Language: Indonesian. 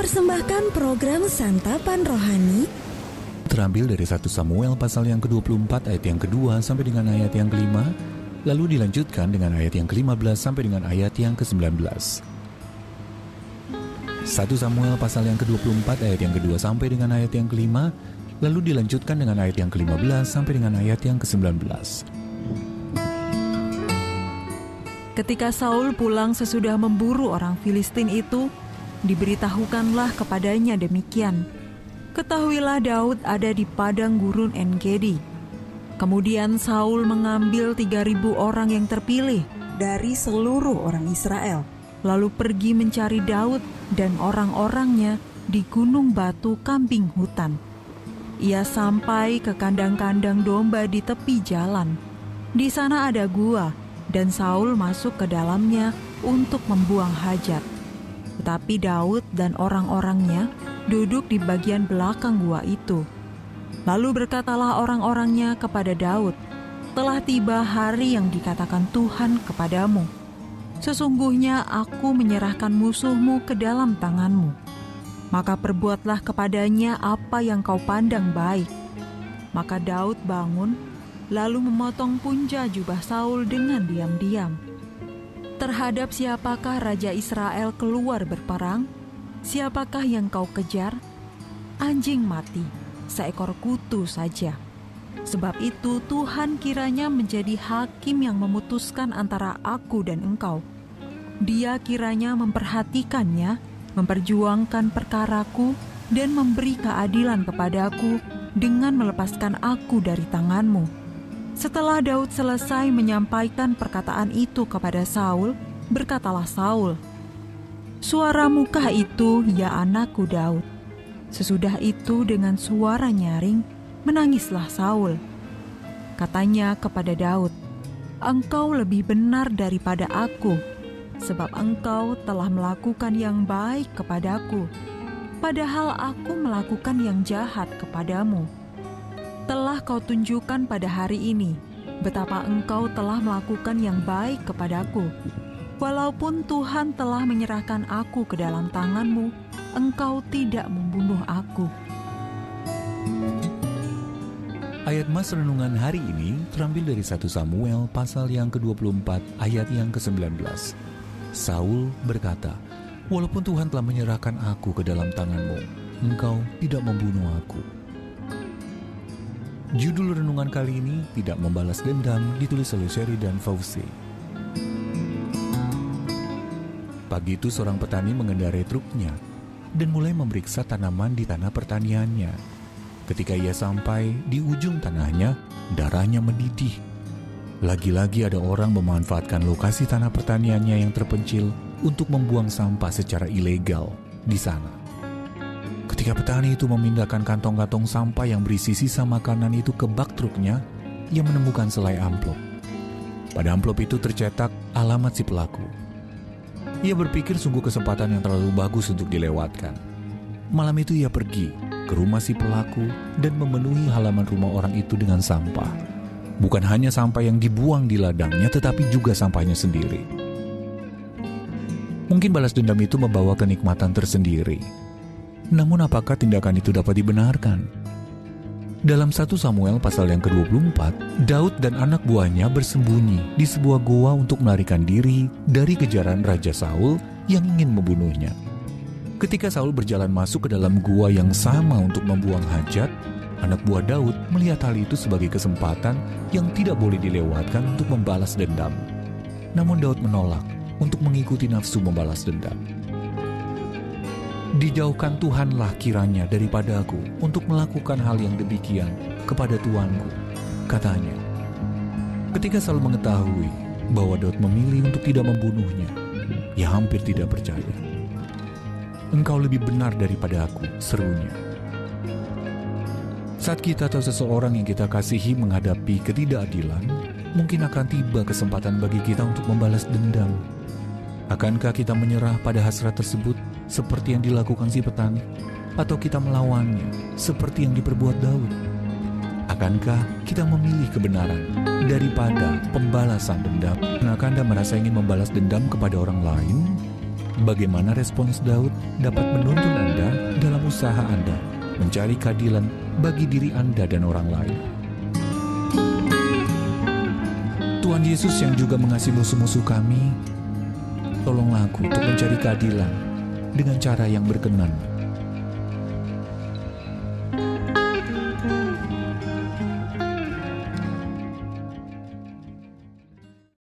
mempersembahkan program Santapan Rohani terambil dari 1 Samuel pasal yang ke-24 ayat yang kedua sampai dengan ayat yang ke-5, lalu dilanjutkan dengan ayat yang ke-15 sampai dengan ayat yang ke-19. 1 Samuel pasal yang ke-24 ayat yang kedua sampai dengan ayat yang ke-5, lalu dilanjutkan dengan ayat yang ke-15 sampai dengan ayat yang ke-19. Ketika Saul pulang sesudah memburu orang Filistin itu, diberitahukanlah kepadanya demikian. Ketahuilah Daud ada di padang gurun En-Gedi. Kemudian Saul mengambil 3.000 orang yang terpilih dari seluruh orang Israel, lalu pergi mencari Daud dan orang-orangnya di gunung batu kambing hutan. Ia sampai ke kandang-kandang domba di tepi jalan. Di sana ada gua, dan Saul masuk ke dalamnya untuk membuang hajat. Tetapi Daud dan orang-orangnya duduk di bagian belakang gua itu. Lalu berkatalah orang-orangnya kepada Daud, "Telah tiba hari yang dikatakan Tuhan kepadamu. Sesungguhnya aku menyerahkan musuhmu ke dalam tanganmu. Maka perbuatlah kepadanya apa yang kau pandang baik." Maka Daud bangun, lalu memotong punca jubah Saul dengan diam-diam. "Terhadap siapakah Raja Israel keluar berperang? Siapakah yang kau kejar? Anjing mati, seekor kutu saja. Sebab itu Tuhan kiranya menjadi hakim yang memutuskan antara aku dan engkau. Dia kiranya memperhatikannya, memperjuangkan perkaraku, dan memberi keadilan kepadaku dengan melepaskan aku dari tanganmu." Setelah Daud selesai menyampaikan perkataan itu kepada Saul, berkatalah Saul, "Suaramukah itu, ya anakku Daud?" Sesudah itu dengan suara nyaring, menangislah Saul. Katanya kepada Daud, "Engkau lebih benar daripada aku, sebab engkau telah melakukan yang baik kepadaku, padahal aku melakukan yang jahat kepadamu. Telah kau tunjukkan pada hari ini betapa engkau telah melakukan yang baik kepadaku. Walaupun Tuhan telah menyerahkan aku ke dalam tanganmu, engkau tidak membunuh aku." Ayat mas renungan hari ini terambil dari 1 Samuel pasal yang ke-24 ayat yang ke-19. Saul berkata, "Walaupun Tuhan telah menyerahkan aku ke dalam tanganmu, engkau tidak membunuh aku." Judul renungan kali ini, "Tidak Membalas Dendam", ditulis oleh Sheridan Fauzi. Pagi itu seorang petani mengendarai truknya dan mulai memeriksa tanaman di tanah pertaniannya. Ketika ia sampai di ujung tanahnya, darahnya mendidih. Lagi-lagi ada orang memanfaatkan lokasi tanah pertaniannya yang terpencil untuk membuang sampah secara ilegal di sana. Ketika petani itu memindahkan kantong-kantong sampah yang berisi sisa makanan itu ke bak truknya, ia menemukan selai amplop. Pada amplop itu tercetak alamat si pelaku. Ia berpikir sungguh kesempatan yang terlalu bagus untuk dilewatkan. Malam itu ia pergi ke rumah si pelaku dan memenuhi halaman rumah orang itu dengan sampah. Bukan hanya sampah yang dibuang di ladangnya, tetapi juga sampahnya sendiri. Mungkin balas dendam itu membawa kenikmatan tersendiri. Namun apakah tindakan itu dapat dibenarkan? Dalam 1 Samuel pasal yang ke-24, Daud dan anak buahnya bersembunyi di sebuah goa untuk melarikan diri dari kejaran Raja Saul yang ingin membunuhnya. Ketika Saul berjalan masuk ke dalam gua yang sama untuk membuang hajat, anak buah Daud melihat hal itu sebagai kesempatan yang tidak boleh dilewatkan untuk membalas dendam. Namun Daud menolak untuk mengikuti nafsu membalas dendam. "Dijauhkan Tuhanlah kiranya daripada aku untuk melakukan hal yang demikian kepada Tuanku," katanya. Ketika Saul mengetahui bahwa Daud memilih untuk tidak membunuhnya, ia hampir tidak percaya. "Engkau lebih benar daripada aku," serunya. Saat kita atau seseorang yang kita kasihi menghadapi ketidakadilan, mungkin akan tiba kesempatan bagi kita untuk membalas dendam. Akankah kita menyerah pada hasrat tersebut seperti yang dilakukan si petani? Atau kita melawannya seperti yang diperbuat Daud? Akankah kita memilih kebenaran daripada pembalasan dendam? Pernahkah Anda merasa ingin membalas dendam kepada orang lain? bagaimana respons Daud dapat menuntun Anda dalam usaha Anda mencari keadilan bagi diri Anda dan orang lain. Tuhan Yesus yang juga mengasihi musuh-musuh kami, tolonglah aku untuk mencari keadilan dengan cara yang berkenan